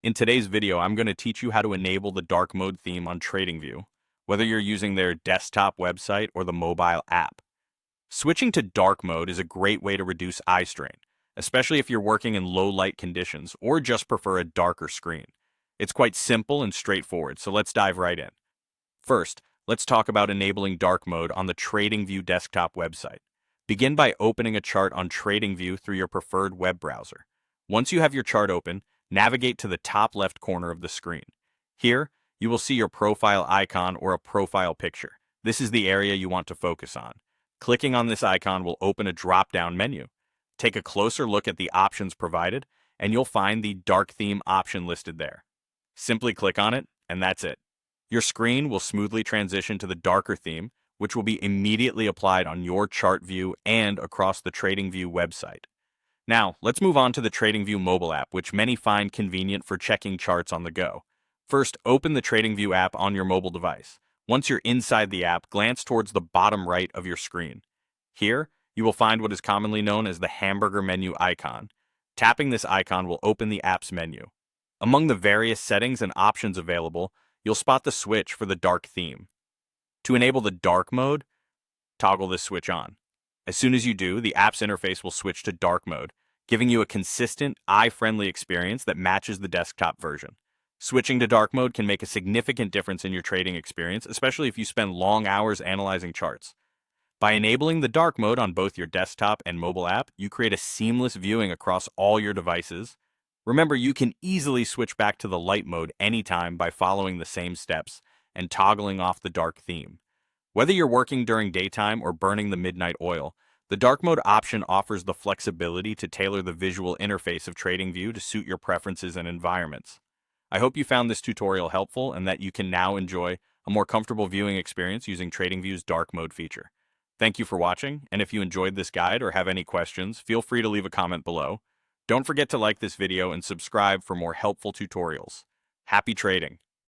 In today's video, I'm going to teach you how to enable the dark mode theme on TradingView, whether you're using their desktop website or the mobile app. Switching to dark mode is a great way to reduce eye strain, especially if you're working in low light conditions or just prefer a darker screen. It's quite simple and straightforward, so let's dive right in. First, let's talk about enabling dark mode on the TradingView desktop website. Begin by opening a chart on TradingView through your preferred web browser. Once you have your chart open, navigate to the top left corner of the screen. Here, you will see your profile icon or a profile picture. This is the area you want to focus on. Clicking on this icon will open a drop-down menu. Take a closer look at the options provided, and you'll find the dark theme option listed there. Simply click on it, and that's it. Your screen will smoothly transition to the darker theme, which will be immediately applied on your chart view and across the TradingView website. Now, let's move on to the TradingView mobile app, which many find convenient for checking charts on the go. First, open the TradingView app on your mobile device. Once you're inside the app, glance towards the bottom right of your screen. Here, you will find what is commonly known as the hamburger menu icon. Tapping this icon will open the app's menu. Among the various settings and options available, you'll spot the switch for the dark theme. To enable the dark mode, toggle this switch on. As soon as you do, the app's interface will switch to dark mode, giving you a consistent, eye-friendly experience that matches the desktop version. Switching to dark mode can make a significant difference in your trading experience, especially if you spend long hours analyzing charts. By enabling the dark mode on both your desktop and mobile app, you create a seamless viewing across all your devices. Remember, you can easily switch back to the light mode anytime by following the same steps and toggling off the dark theme. Whether you're working during daytime or burning the midnight oil, the dark mode option offers the flexibility to tailor the visual interface of TradingView to suit your preferences and environments. I hope you found this tutorial helpful and that you can now enjoy a more comfortable viewing experience using TradingView's dark mode feature. Thank you for watching, and if you enjoyed this guide or have any questions, feel free to leave a comment below. Don't forget to like this video and subscribe for more helpful tutorials. Happy trading!